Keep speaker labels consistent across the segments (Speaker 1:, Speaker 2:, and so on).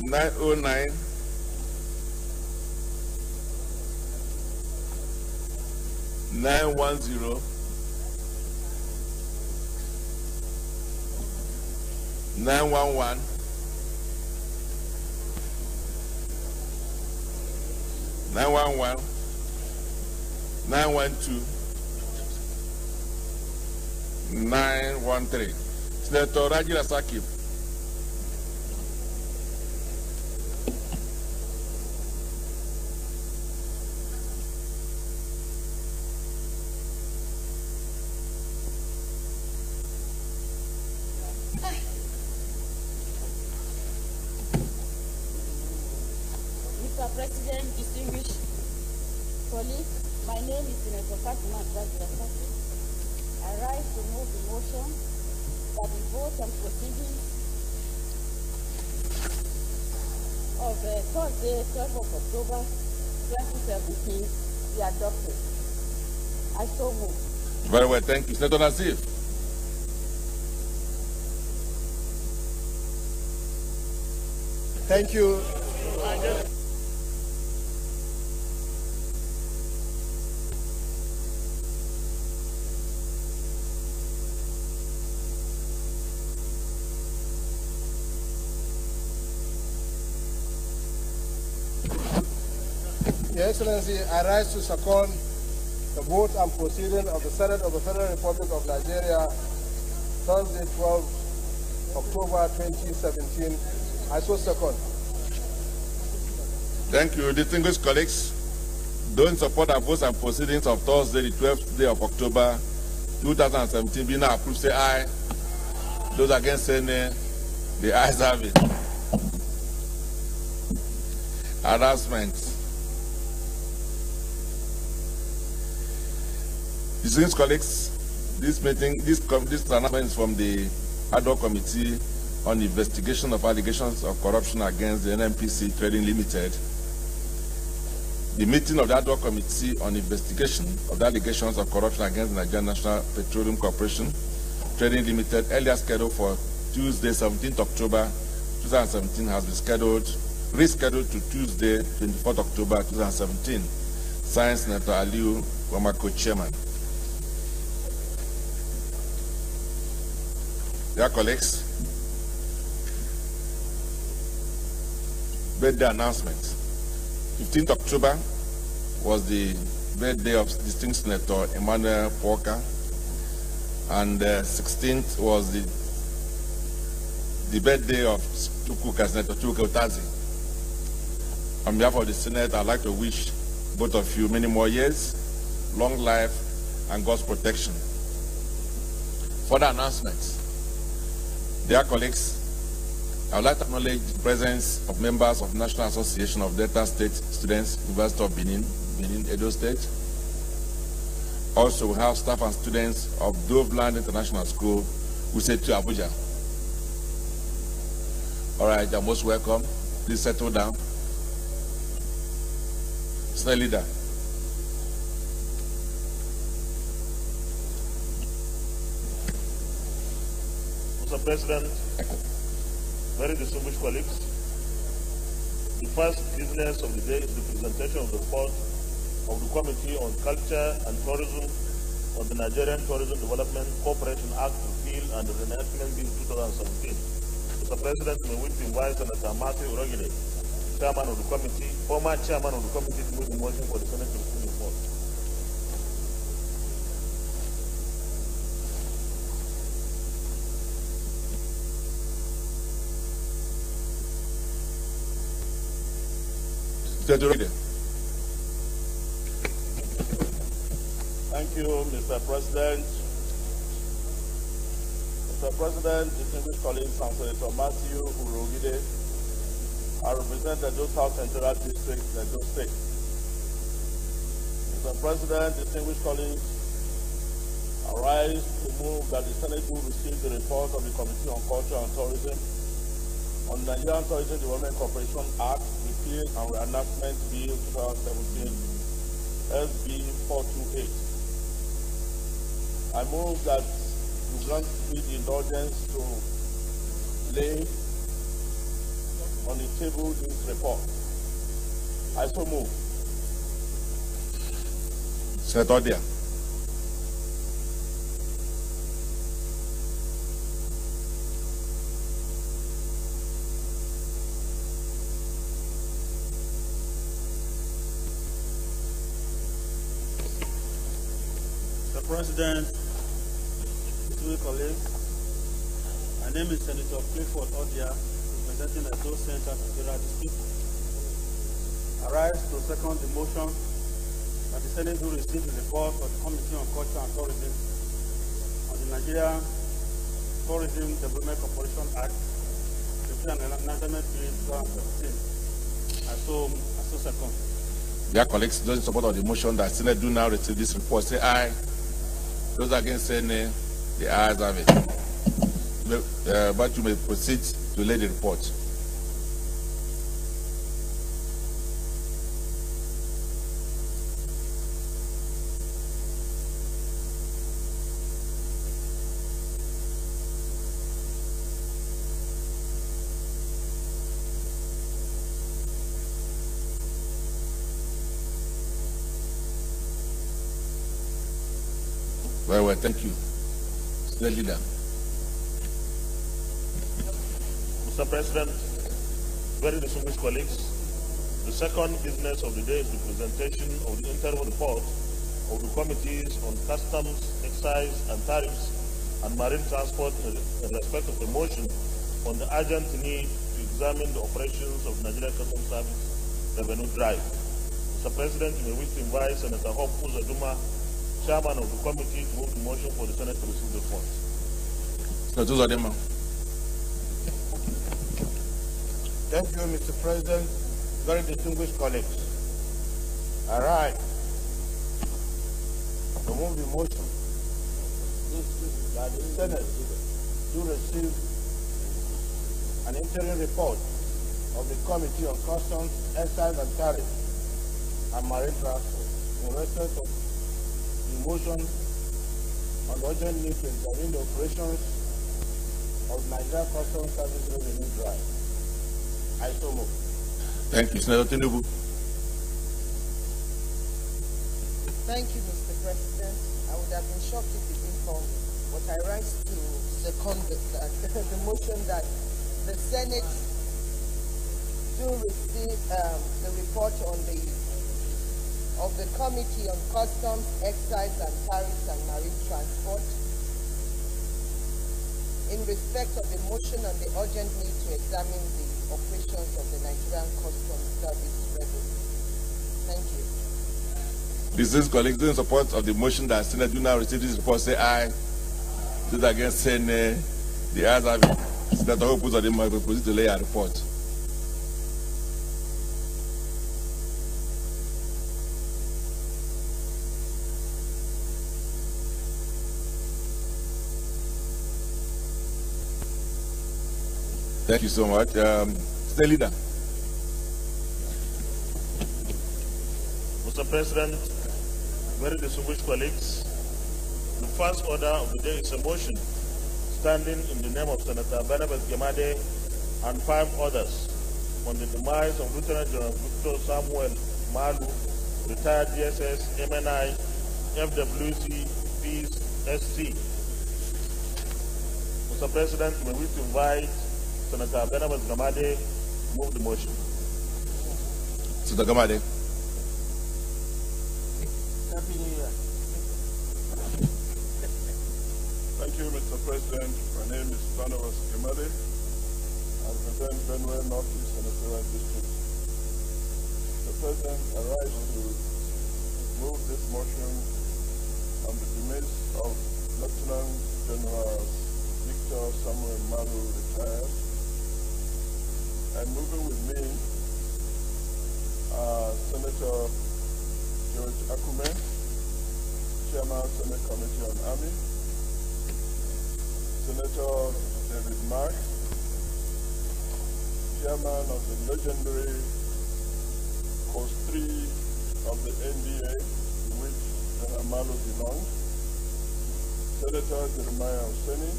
Speaker 1: 909 910 911 911 912 913. Senator Rajila Sakib.
Speaker 2: Mr. President, distinguished colleagues, my name is Senator Fatima Rajila Sakib. I rise to move the motion that the vote and proceedings of Thursday, 12th of October 2017 be adopted. I so move.
Speaker 1: Very well, thank you. Senator Nasif.
Speaker 3: Thank you. Your Excellency, I rise to second the vote and proceeding of the Senate of the Federal Republic of Nigeria, Thursday, 12 October 2017. I so second.
Speaker 1: Thank you, distinguished colleagues. Those in support of votes and proceedings of Thursday, the 12th day of October 2017, be now approved, say aye. Those against, say nay. The ayes have it. Announcements. Distinguished colleagues, this announcement is from the ad hoc committee on investigation of allegations of corruption against the NNPC Trading Limited. The meeting of the ad hoc committee on investigation of the allegations of corruption against the Nigerian National Petroleum Corporation Trading Limited, earlier scheduled for Tuesday, 17th October 2017, has been rescheduled to Tuesday, 24th October 2017. Signed, Senator Aliu Wamako, Chairman. Dear colleagues, birthday announcement. 15th October was the birthday of distinguished Senator Emmanuel Porker, and 16th was the birthday of Senator Chukwuka Utazi. On behalf of the Senate, I'd like to wish both of you many more years, long life, and God's protection. Further announcements. Dear colleagues, I would like to acknowledge the presence of members of National Association of Delta State Students, University of Benin, Edo State. Also, we have staff and students of Doveland International School, who say to Abuja. All right, you're most welcome. Please settle down. State Leader.
Speaker 4: Mr. President, very distinguished colleagues, the first business of the day is the presentation of the report of the Committee on Culture and Tourism on the Nigerian Tourism Development Cooperation Act Repeal and the Reenactment Bill 2017. Mr. President, may we invite Senator Matthew Urogide, Chairman of the Committee, former Chairman of the Committee, to move the motion for the Senate to approve the report. Thank you, Mr. President. Mr. President, distinguished colleagues, and Senator Matthew Urogide, I represent the South Central District, Edo State. Mr. President, distinguished colleagues, I rise to move that the Senate will receive the report of the Committee on Culture and Tourism on the Nigerian Tourism Development Corporation Act, Repeal and Reenactment Bill 2017, SB 428. I move that you grant me the indulgence to lay on the table this report? I so move.
Speaker 1: Senator Odia.
Speaker 5: Mr. President, distinguished colleagues, my name is Senator Clifford Odia, representing the Edo Central Federal District. I rise to second the motion that the Senate will receive the report of the Committee on Culture and Tourism on the Nigerian Tourism Development Corporation Act, Repeal and Enactment Bill 2017. I so second.
Speaker 1: Dear colleagues, those in support of the motion that Senate do now receive this report, say aye. Those against say nay. The ayes have it. But you may proceed to lay the report. Very well, thank you. State Leader.
Speaker 4: Mr. President, very distinguished colleagues, the second business of the day is the presentation of the interim report of the committees on customs, excise and tariffs and marine transport in respect of the motion on the urgent need to examine the operations of the Nigerian Customs Service Revenue Drive. Mr. President, you may wish to invite Senator Hope Uzoduma, Chairman of the committee, to move the motion for the Senate to receive the report.
Speaker 1: Senator Uzodima.
Speaker 6: Thank you, Mr. President. Very distinguished colleagues. I rise to move the motion that the Senate to receive an interim report of the Committee on Customs, Excise and Tariff and Marine Transport in respect of the motion on the urgent need to examine the operations of Nigeria Customs Service Revenue Drive. I so move.
Speaker 1: Thank you, Senator Tinubu.
Speaker 7: Thank you, Mr. President. I would have been shocked if it didn't come, but I rise to second the motion that the Senate do receive the report on the Committee on Customs, Excise and Tariffs and Marine Transport in respect of the motion on the urgent need to examine the operations of the Nigerian Customs Service Revenue. Thank you.
Speaker 1: Distinguished colleagues, those in support of the motion that Senate do now receive this report, say aye. Those against say nay. The ayes have it. Senator Hope Uzodima will proceed to lay a report. Thank you so much. State Leader.
Speaker 4: Mr. President, very distinguished colleagues, the first order of the day is a motion standing in the name of Senator Barnabas Gemade and 5 others on the demise of Lieutenant General Victor Samuel Malu, retired DSS, MNI, FWC, Peace, SC. Mr. President, we wish to invite Senator Barnabas Gemade to move the motion.
Speaker 1: Senator Gemade.
Speaker 7: Happy New Year.
Speaker 3: Thank you, Mr. President. My name is Barnabas Gemade. I represent Benue Northeast Senatorial District. Mr. President, I rise to move this motion on the demise of Lieutenant General Victor Samuel Malu, retired. And moving with me, Senator George Akume, Chairman, Senate Committee on Army, Senator David Mark, Chairman of the legendary Post 3 of the NDA, to which General Malu belongs, Senator Jeremiah Oseni,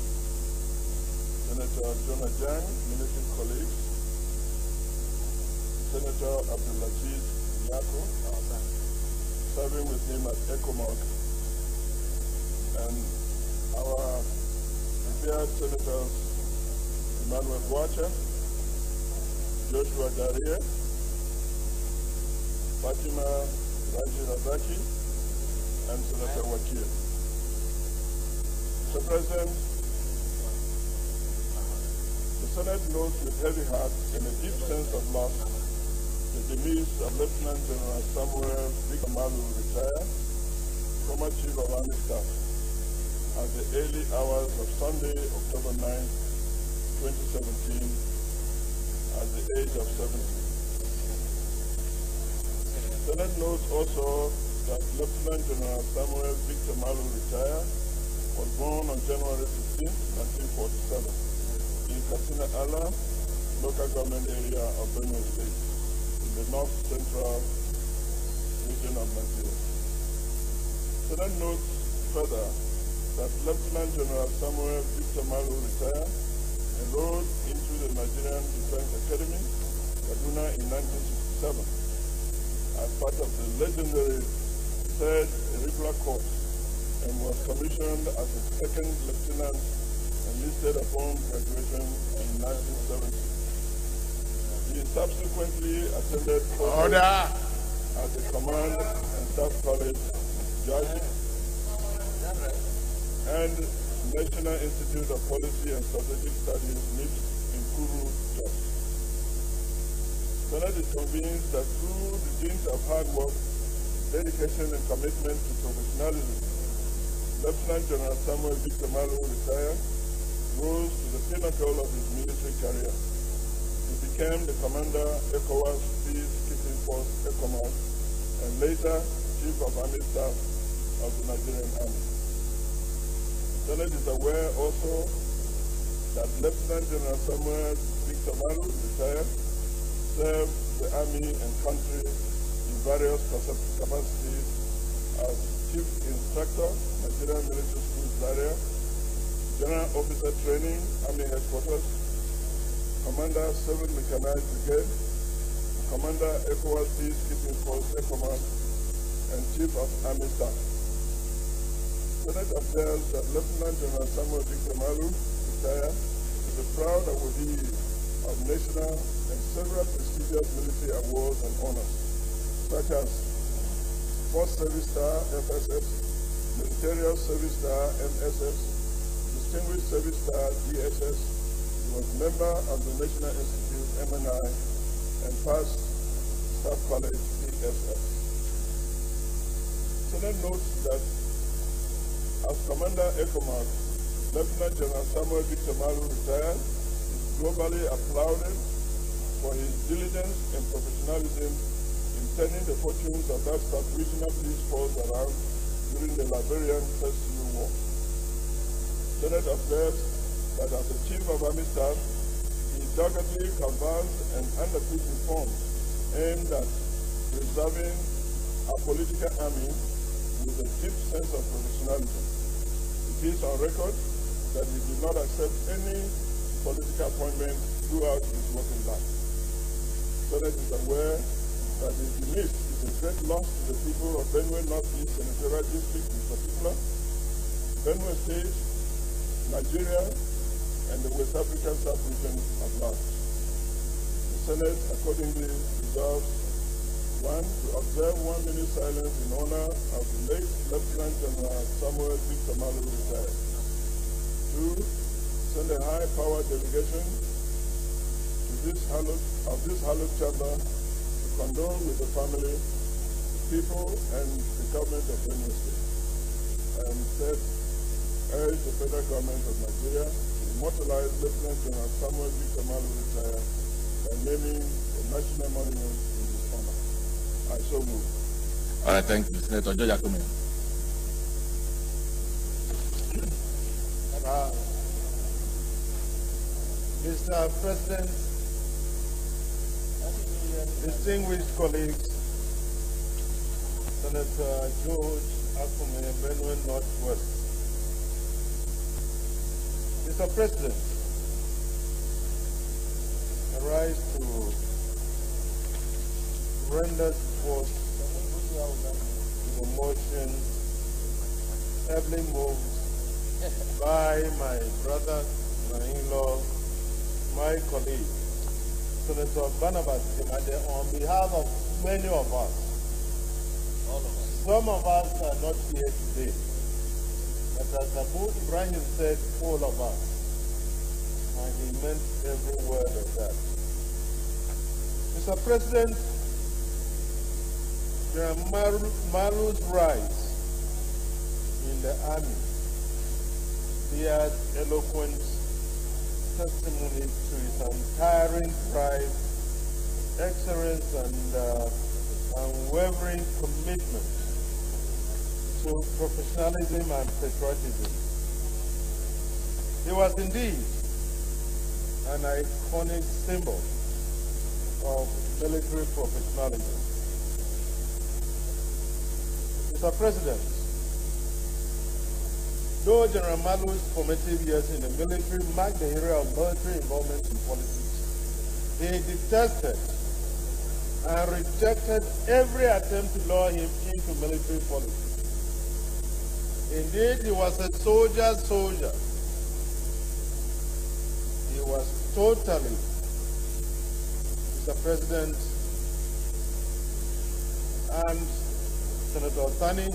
Speaker 3: Senator Jonah Jang, military colleagues,
Speaker 8: Senator Abdulaziz Yako, serving with him at ECOMOG, and our revered Senators Emmanuel Boacha, Joshua Daria, Fatima Raji Razaki, and Senator Wakil. Mr. President, the Senate notes with heavy heart and a deep sense of loss the demise of Lieutenant General Samuel Vicamalu, retired, former Chief of Army Staff, at the early hours of Sunday, October 9, 2017, at the age of 70. Senate notes also that Lieutenant General Samuel Vicamalu, retired, was born on January 15, 1947, in Katsina Ala, local government area of Benue State, in the north-central region of Nigeria. Senate notes further that Lieutenant General Samuel Vicamalu, retired, enrolled into the Nigerian Defense Academy, Kaduna, in 1967, as part of the legendary Third Irregular Corps, and was commissioned as a second lieutenant enlisted upon graduation in 1970. He subsequently attended at the Command and Staff College, Georgia, and National Institute of Policy and Strategic Studies, NIPS, in Kuru, Georgia. Senate is convinced that through the dint of hard work, dedication, and commitment to professionalism, Lieutenant General Samuel Vicamalu, retired, rose to the pinnacle of his military career. He became the Commander, ECOWAS Peacekeeping Force, ECOMOG, and later Chief of Army Staff of the Nigerian Army. Senate is aware also that Lieutenant General Samuel Vicamalu, retired, served the Army and country in various capacities as Chief Instructor, Nigerian Military School, Zaria, General Officer Training, Army Headquarters, Commander 7th Mechanized Brigade, Commander ECOWAS Peacekeeping Force, ECOMOG, and Chief of Army Staff. Senate observes that Lieutenant General Samuel Vicamalu, retired, is a proud awardee of national and several prestigious military awards and honors, such as First Service Star, FSS, Military Service Star, MSS, Distinguished Service Star, DSS. He was member of the National Institute, MNI, and past Staff College, DSS. Senate notes that as Commander ECOMOG, Lieutenant General Samuel Vicamalu, retired, is globally applauded for his diligence and professionalism in turning the fortunes of that sub-regional police force around during the Liberian First Civil War. Senate observes that as a Chief of Army Staff, he doggedly canvassed and undertook reforms aimed at preserving our political army with a deep sense of professionalism. It is on record that he did not accept any political appointment throughout his working life. Senate is aware that his demise is a great loss to the people of Benue Northeast Senatorial District in particular, Benue State, Nigeria, and the West African sub-region at large. The Senate accordingly resolves 1. To observe 1 minute silence in honor of the late Lieutenant General Samuel Vicamalu, retired. 2. Send a high-powered delegation to this hallowed chamber to condole with the family, people, and the government of Benue State. And 3rd, urge the federal government of Nigeria to immortalize Lieutenant General Samuel Vicamalu, retired, by naming a national monument in his honor. I so move.
Speaker 1: All right, thank you, Senator George Akume.
Speaker 6: Mr. President, distinguished colleagues, Senator George Akume, Benue Northwest. Mr. President, I rise to render support to the motion heavily moved by my brother, my in-law, my colleague, Senator Barnabas Kimade, on behalf of many of us. All of us. Some of us are not here today, but as Abu Ibrahim said, all of us. And he meant every word of that. Mr. President, General Malu's rise in the army bears eloquent testimony to his untiring pride, excellence, and unwavering commitment to professionalism and patriotism. He was indeed an iconic symbol of military professionalism. Mr. President, though General Malu's formative years in the military marked the era of military involvement in politics, he detested and rejected every attempt to lure him into military politics. Indeed, he was a soldier's soldier. He was totally, Mr. President, and Senator Thani,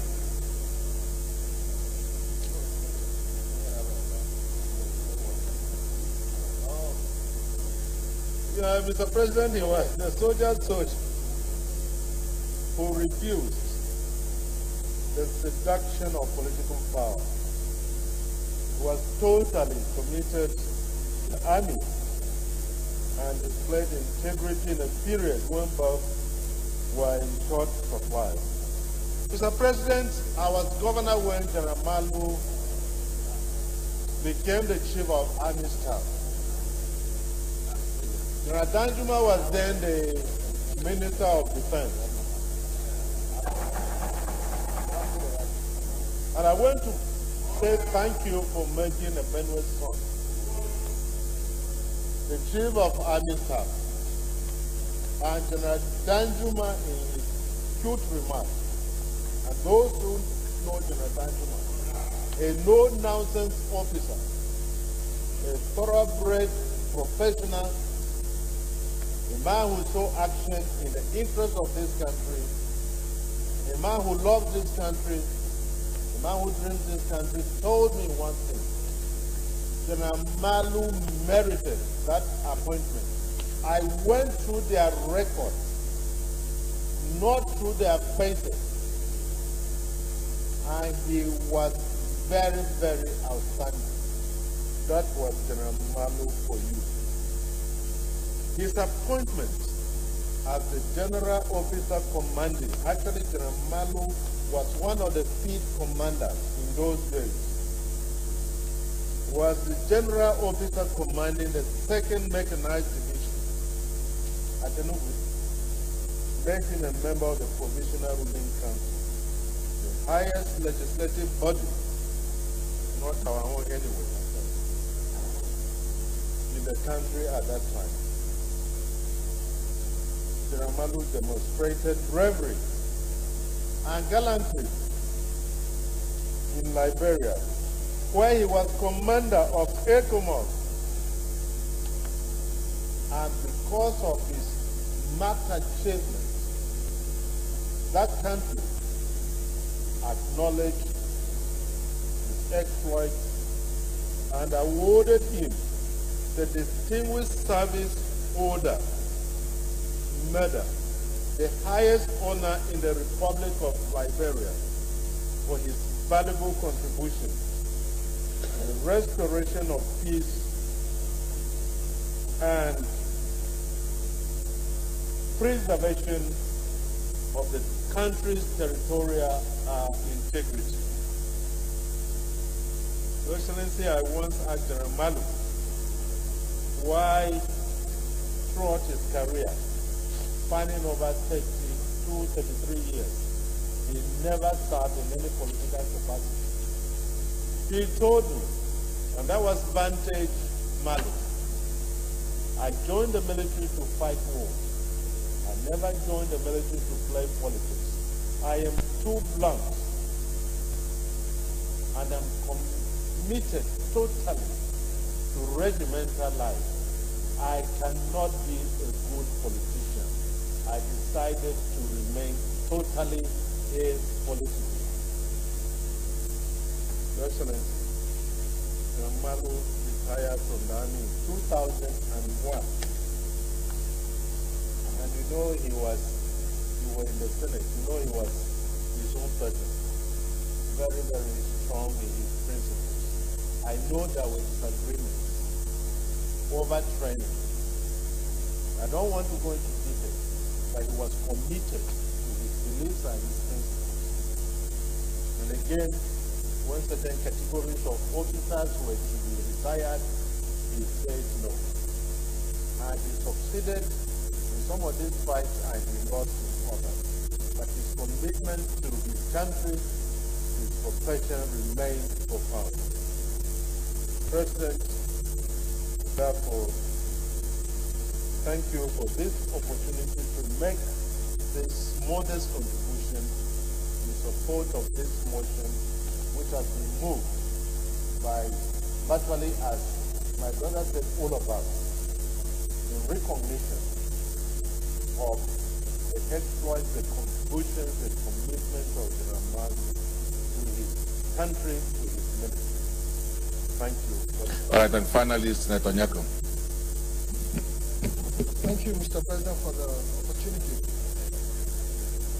Speaker 6: Mr. President, he was the soldier's soldier who refused the seduction of political power. He was totally committed to the army and displayed integrity in a period when both were in short supply. Mr. President, I was governor when General Malu became the chief of army staff. General Danjuma was then the Minister of Defense. And I want to say thank you for making a Benue son the chief of army staff. And General Danjuma, in his cute remarks, and those who know General Danjuma, a no-nonsense officer, a thoroughbred professional, a man who saw action in the interest of this country, a man who loved this country, a man who dreams this country, told me one thing. General Malu merited that appointment. I went through their records, not through their faces, and he was very, very outstanding. That was General Malu for you. His appointment as the General Officer Commanding, actually General Malu was one of the field commanders in those days, was the General Officer Commanding the 2nd Mechanized Division at Enugu, making a member of the Provisional Ruling Council, the highest legislative body, not our own anyway, in the country at that time. General Malu demonstrated bravery and gallantry in Liberia, where he was commander of ECOMOS. And because of his marked achievements, that country acknowledged his exploits and awarded him the Distinguished Service Order Medal, the highest honor in the Republic of Liberia, for his valuable contribution to the restoration of peace and preservation of the country's territorial integrity. Your Excellency, I once asked General Malu why throughout his career, spanning over 32, 33 years, he never served in any political capacity. He told me, and that was Vantage Malu, I joined the military to fight wars. I never joined the military to play politics. I am too blunt, and I'm committed totally to regimental life. I cannot be a good politician. I decided to remain totally apolitical. Your Excellency, General Malu retired from the Army in 2001. And you know you were in the Senate, you know he was his own person. Very, very strong in his principles. I know there were disagreements over training. I don't want to go into details, but he was committed to his beliefs and his principles. And again, when certain categories of officers were to be retired, he said no. And he succeeded in some of these fights and he lost in others. But his commitment to his country, his profession remained profound. President, therefore, thank you for this opportunity to make this modest contribution in support of this motion, which has been moved by virtually, as my brother said, all of us, in recognition of the exploits, the contributions, the commitment of General Malu to his country, to his military. Thank you.
Speaker 1: All right, and finally, Senator Nyako.
Speaker 3: Thank you, Mr. President, for the opportunity.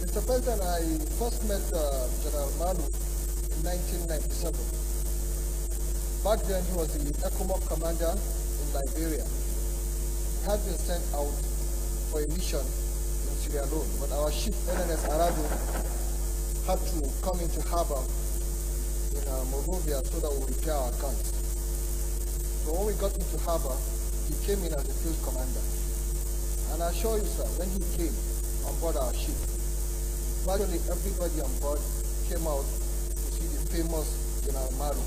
Speaker 3: Mr. President, I first met General Malu in 1997. Back then, he was the ECOMOG commander in Liberia. He had been sent out for a mission in Sierra Leone, but our ship, NNS Arado, had to come into harbor in Monrovia so that we would repair our guns. So when we got into harbor, he came in as the field commander. And I assure you, sir, when he came on board our ship, virtually everybody on board came out to see the famous General Malu,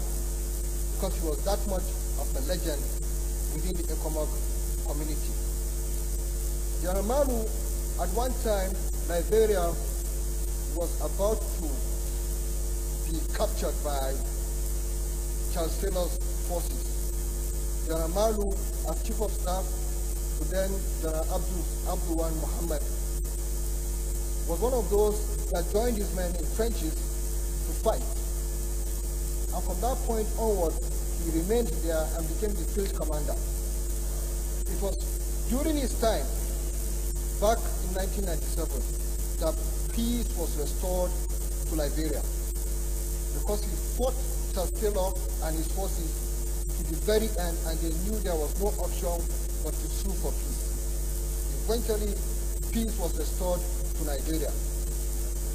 Speaker 3: because he was that much of a legend within the ECOMOG community. General Malu, at one time, Liberia was about to be captured by Charles Taylor's forces. General Malu, as chief of staff, to then General Abdulwan Muhammad, was one of those that joined his men in trenches to fight. And from that point onward, he remained there and became the field commander. It was during his time, back in 1997, that peace was restored to Liberia, because he fought Charles Taylor and his forces to the very end, and they knew there was no option but to sue for peace. Eventually, peace was restored to Liberia.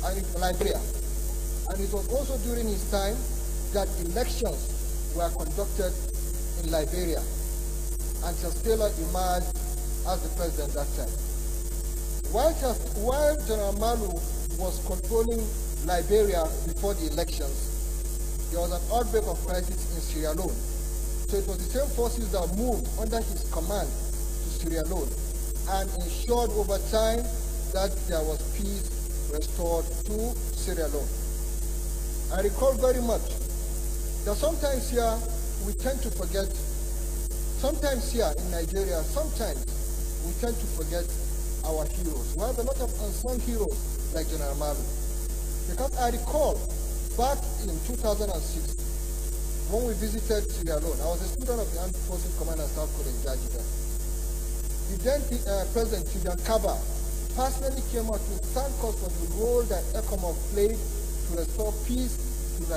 Speaker 3: And it was also during his time that elections were conducted in Liberia, and Charles Taylor emerged as the president that time. While General Malu was controlling Liberia before the elections, there was an outbreak of crisis in Sierra Leone. So it was the same forces that moved under his command to Sierra Leone and ensured over time that there was peace restored to Sierra Leone. I recall very much that sometimes here we tend to forget, sometimes here in Nigeria, sometimes we tend to forget our heroes. We have a lot of unsung heroes like General Malu. Because I recall back in 2006, when we visited Sierra Leone, I was a student of the Armed Forces Command and Staff College, Jajiga. The then President Julian Kaba personally came out to thank us for the role that ECOMOG played to restore peace to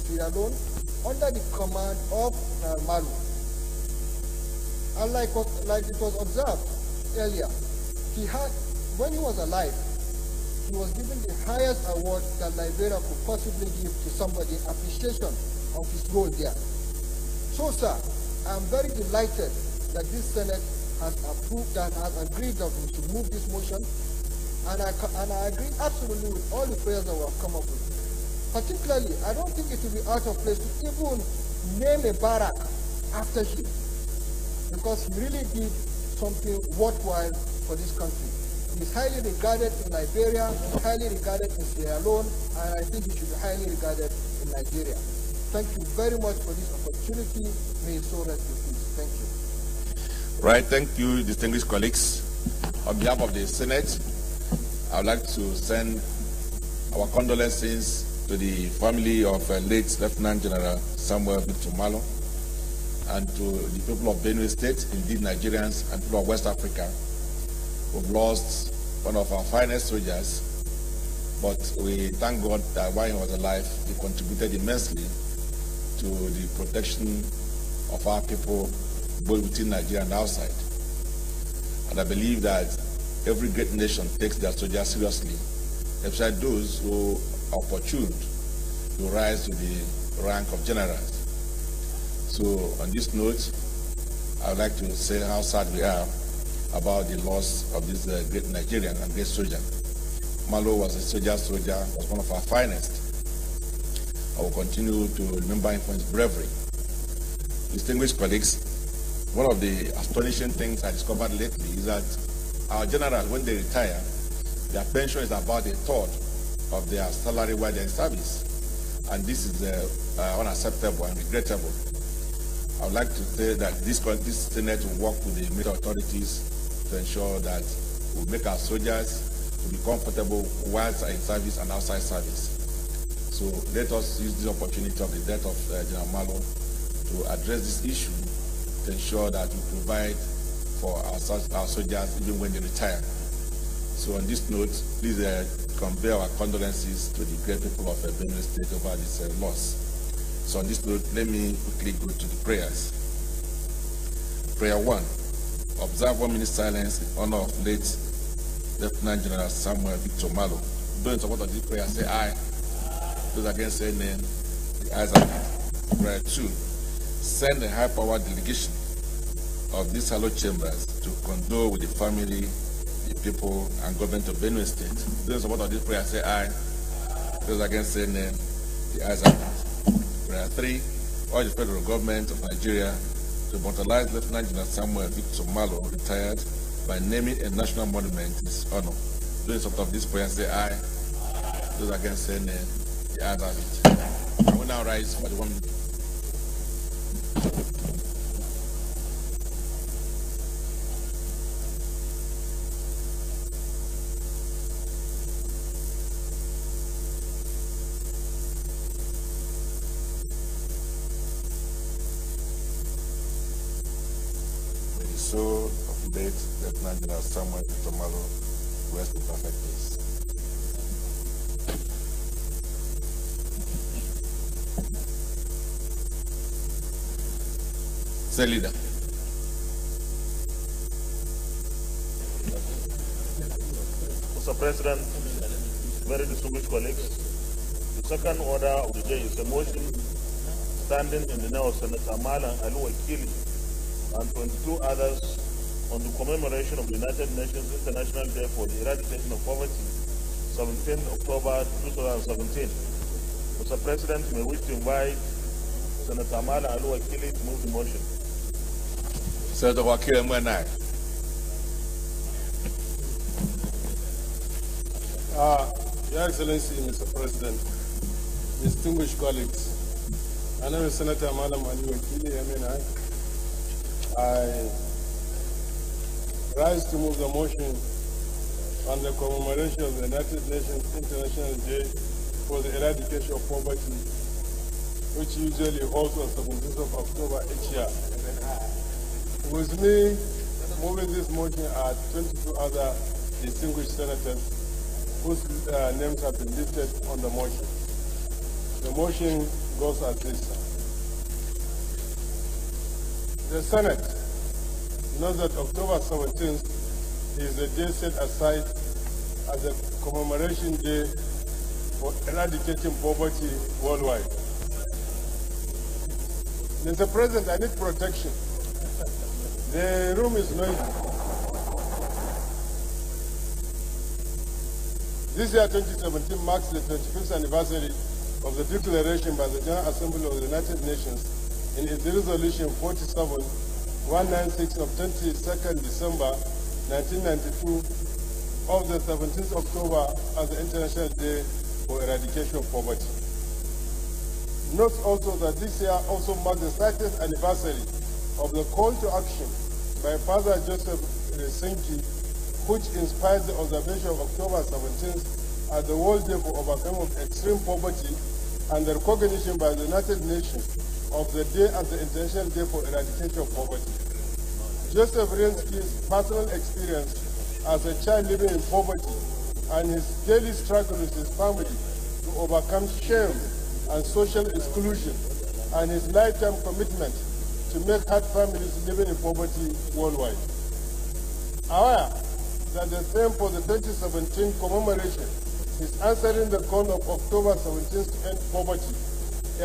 Speaker 3: Sierra Leone under the command of Malu. And like it was observed earlier, when he was alive, he was given the highest award that Liberia could possibly give to somebody in appreciation of his role there. So, sir, I'm very delighted that this Senate has approved and has agreed that we should move this motion, and I agree absolutely with all the prayers that we have come up with. Particularly, I don't think it will be out of place to even name a barrack after him, because he really did something worthwhile for this country. He's highly regarded in Liberia, highly regarded in Sierra Leone, and I think he should be highly regarded in Nigeria. Thank you very much for this opportunity. May his soul rest in peace. Thank you.
Speaker 1: Right, thank you, distinguished colleagues. On behalf of the Senate, I would like to send our condolences to the family of late Lieutenant General Samuel Victor Malo and to the people of Benue State, indeed Nigerians and people of West Africa, who've lost one of our finest soldiers. But we thank God that while he was alive, he contributed immensely to the protection of our people, both within Nigeria and outside. And I believe that every great nation takes their soldiers seriously, especially those who are opportune to rise to the rank of generals. So on this note, I would like to say how sad we are about the loss of this great Nigerian and great soldier. Malo was a soldier, was one of our finest. I will continue to remember him for his bravery. Distinguished colleagues, one of the astonishing things I discovered lately is that our generals, when they retire, their pension is about a third of their salary while they're in service. And this is unacceptable and regrettable. I would like to say that this Senate will work with the military authorities to ensure that we make our soldiers to be comfortable whilst in service and outside service. So let us use this opportunity of the death of General Malo to address this issue to ensure that we provide for our soldiers even when they retire. So on this note, please convey our condolences to the great people of Benue State over this loss. So on this note, let me quickly go to the prayers. Prayer 1. Observe 1 minute silence in honor of late Lieutenant General Samuel Victor Malo. Those in support of this prayer say aye. Those against say nay. The ayes are it. Prayer 2. Send a high-powered delegation of these hallowed chambers to condole with the family, the people, and government of Benue State. Those in support of this prayer say aye. Those against say nay. The ayes are it. Prayer 3. Urge the federal government of Nigeria to immortalize Lieutenant General Samuel Victor Malo, retired, by naming a national monument in his honor. Those in support of this prayer say aye. Those against say nay. The ayes have it. I will now rise for the 1 minute. Soul of late Lieutenant General Samuel Victor Malo rest in perfect peace. Say leader.
Speaker 4: Mr. President, very distinguished colleagues, the second order of the day is a motion standing in the name of Senator Malan Alu Wakili and 22 others on the commemoration of the United Nations International Day for the Eradication of Poverty, 17 October 2017. Mr. President, may we invite Senator Malan Alu Wakili to move the motion.
Speaker 1: Senator Wakili Mwenai.
Speaker 3: Your Excellency, Mr. President, distinguished colleagues, my name is Senator Malan Alu Wakili MNI. I rise to move the motion on the commemoration of the United Nations International Day for the Eradication of Poverty, which usually holds on 17th of October each year. With me moving this motion are 22 other distinguished senators whose names have been listed on the motion. The motion goes as this. The Senate knows that October 17th is the day set aside as a commemoration day for eradicating poverty worldwide. Mr. President, I need protection. The room is noisy. This year, 2017, marks the 25th anniversary of the declaration by the General Assembly of the United Nations in its resolution 47-196 of 22nd December 1992 of the 17th October as the International Day for Eradication of Poverty. Note also that this year also marks the 30th anniversary of the call to action by Father Joseph Resenki, which inspired the observation of October 17th as the World Day for Overcoming of Extreme Poverty and the recognition by the United Nations of the day as the International Day for Eradication of Poverty. Joseph Resenki's personal experience as a child living in poverty and his daily struggle with his family to overcome shame and social exclusion, and his lifetime commitment to make hard families living in poverty worldwide. Aware that the theme for the 2017 commemoration is answering the call of October 17th to end poverty,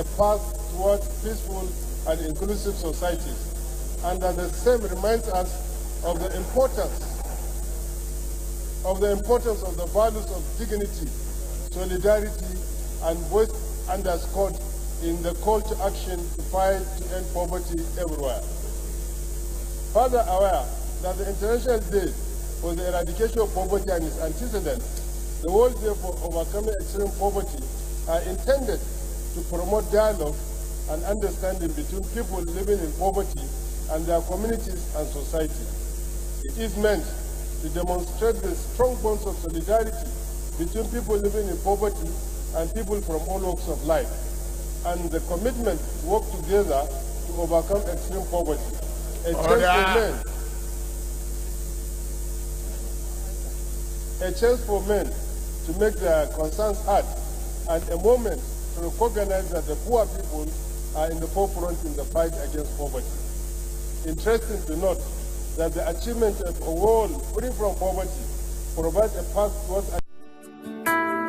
Speaker 3: a path toward peaceful and inclusive societies, and that the same reminds us of the importance of the values of dignity, solidarity, and voice underscored in the call to action to fight to end poverty everywhere. Further aware that the International Day for the Eradication of Poverty and its antecedents, the World Day for Overcoming Extreme Poverty, are intended to promote dialogue and understanding between people living in poverty and their communities and society. It is meant to demonstrate the strong bonds of solidarity between people living in poverty and people from all walks of life, and the commitment to work together to overcome extreme poverty. A chance for men to make their concerns heard, and a moment to recognize that the poor people are in the forefront in the fight against poverty. Interesting to note that the achievement of a world free from poverty provides a path towards.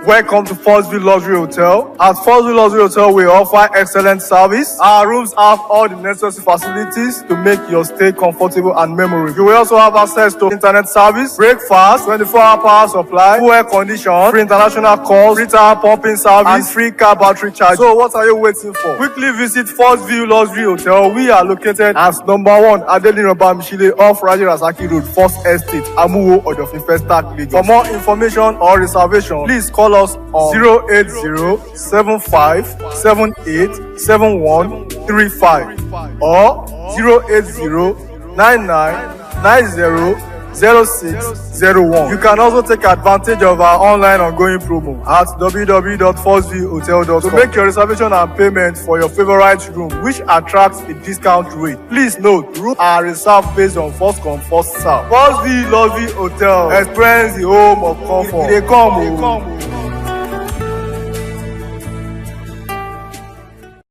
Speaker 9: Welcome to Forstview Luxury Hotel. At Forstview Luxury Hotel, we offer excellent service. Our rooms have all the necessary facilities to make your stay comfortable and memorable. You will also have access to internet service, breakfast, 24-hour power supply, full air condition, free international calls, free tire pumping service, and free car battery charge. So what are you waiting for? Quickly visit Forstview Luxury Hotel. We are located at number 1 Adelino Bamishile off Raji Rasaki Road, First Estate, Amuwo, Odofin Festac, Lagos. For more information or reservation, please call us on 08075787135 or 08099900601. You can also take advantage of our online ongoing promo at www.forceviewhotel.com to make your reservation and payment for your favorite room, which attracts a discount rate. Please note, rooms are reserved based on first come, first serve. Forstview Luxury Hotel. Experience the home of comfort. They come.